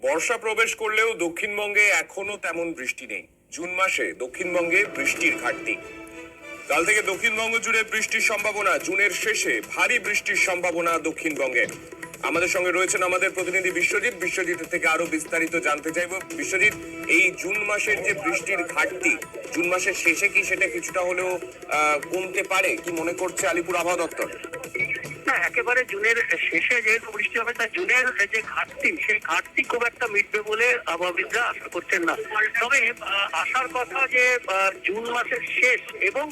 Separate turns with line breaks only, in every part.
বর্ষা প্রবেশ করলেও দক্ষিণবঙ্গে এখনো তেমন বৃষ্টি নেই। জুন মাসে দক্ষিণবঙ্গে বৃষ্টির ঘাটতি। কাল থেকে দক্ষিণবঙ্গ জুড়ে বৃষ্টির সম্ভাবনা। জুনের শেষে ভারী বৃষ্টির সম্ভাবনা দক্ষিণবঙ্গে। আমাদের সঙ্গে রয়েছেন আমাদের প্রতিনিধি বিশ্বজিৎ থেকে আরো বিস্তারিত জানতে চাইব। বিশ্বজিৎ, এই জুন মাসের যে বৃষ্টির ঘাটতি, জুন মাসের শেষে কি সেটা কিছুটা হলেও কমতে পারে কি মনে করছে আলিপুর আবহাওয়া দপ্তর?
না, একেবারে জুনের শেষে যেহেতু বৃষ্টি হবে, তা জুনের যে ঘাটতি, সেই ঘাটতি খুব একটা মিটবে বলে আবহাওয়াবিদরা আশা করছেন না। তবে আশার কথা যে জুন মাসের শেষ এবং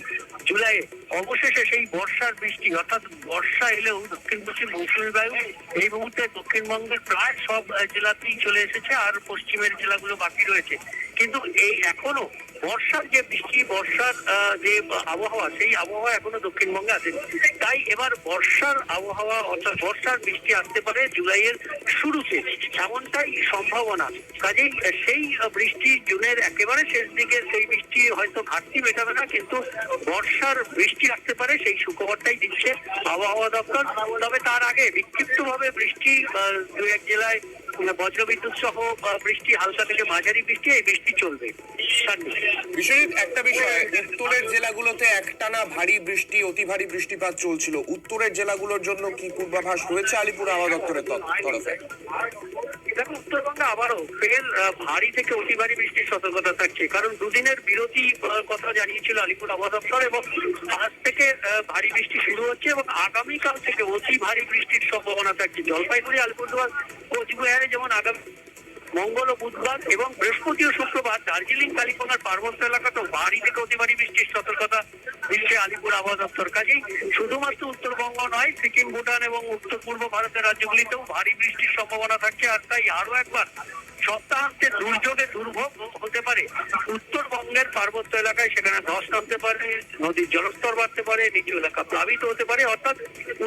জুলাই অবশেষে সেই বর্ষার বৃষ্টি, অর্থাৎ বর্ষা এলেও দক্ষিণ পশ্চিম মৌসুমী বায়ু এই মুহূর্তে দক্ষিণবঙ্গের প্রায় সব জেলাতেই চলে এসেছে, আর পশ্চিমের জেলাগুলো বাকি রয়েছে। কিন্তু এই এখনো বর্ষার যে বৃষ্টি, বর্ষার যে আবহাওয়া, সেই আবহাওয়া এখনো দক্ষিণবঙ্গে আসেনি। তাই এবার বর্ষার আবহাওয়া অর্থাৎ বর্ষার বৃষ্টি আসতে পারে জুলাইয়ের শুরুতে, এমনটাই সম্ভাবনা। কাজেই সেই বৃষ্টি জুনের একেবারে শেষ দিকে, সেই বৃষ্টি হয়তো ঘাটতি মেটাবে না, কিন্তু বর্ষার বৃষ্টি আসতে পারে সেই সুখবরটাই দিচ্ছে আবহাওয়া দপ্তর। তবে তার আগে বিক্ষিপ্তভাবে বৃষ্টি দু এক জেলায় বজ্রবিদ্যুৎ সহ বৃষ্টি, হালকা থেকে মাঝারি বৃষ্টি, এই বৃষ্টি চলবে।
বিশ্বজিৎ, একটা বিষয়, উত্তরের জেলাগুলোতে একটানা ভারী বৃষ্টি, অতি ভারী বৃষ্টিপাত চলছিল। উত্তরের জেলাগুলোর জন্য কি পূর্বাভাস রয়েছে আলিপুর আবহাওয়া দপ্তরের তরফে?
দেখো, উত্তরবঙ্গে আবারও ফের ভারী থেকে অতি ভারী বৃষ্টির সতর্কতা থাকছে, কারণ দুদিনের বিরতি কথা জানিয়েছিল আলিপুর আবহাওয়া দপ্তর, এবং আজ থেকে ভারী বৃষ্টি শুরু হচ্ছে এবং আগামীকাল থেকে অতি ভারী বৃষ্টির সম্ভাবনা থাকছে। জলপাইগুড়ি, আলিপুরদুয়ার, কোচবিহারে যেমন আগামী মঙ্গল ও বুধবার এবং বৃহস্পতি ও শুক্রবার দার্জিলিং, কালিম্পং আর পার্বত্য এলাকাতেও ভারী থেকে অতি ভারী বৃষ্টির সতর্কতা দিচ্ছে আলিপুর আবহাওয়া দপ্তর। কাজেই শুধুমাত্র উত্তরবঙ্গ নয়, সিকিম, ভুটান এবং উত্তর পূর্ব ভারতের রাজ্যগুলিতেও ভারী বৃষ্টির সম্ভাবনা থাকছে। আর তাই আরো একবার সপ্তাহান্তে দুর্যোগে দুর্ভোগ হতে পারে উত্তরবঙ্গের পার্বত্য এলাকায়। সেখানে ধস নামতে পারে, নদীর জলস্তর বাড়তে পারে, নিচু এলাকা প্লাবিত হতে পারে। অর্থাৎ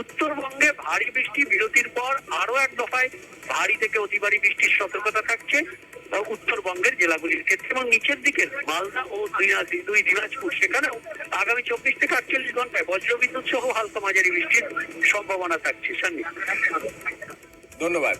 উত্তরবঙ্গে ভারী বৃষ্টি, বিরতির পর আরো এক দফায় ভারী থেকে অতি ভারী বৃষ্টির সতর্কতা থাকছে উত্তরবঙ্গের জেলাগুলির ক্ষেত্রে। এবং নিচের দিকে মালদা ও দুই দিনাজপুর, সেখানেও আগামী 24 থেকে 48 ঘন্টায় বজ্রবিদ্যুৎ সহ হালকা মাঝারি বৃষ্টির সম্ভাবনা থাকছে।
ধন্যবাদ।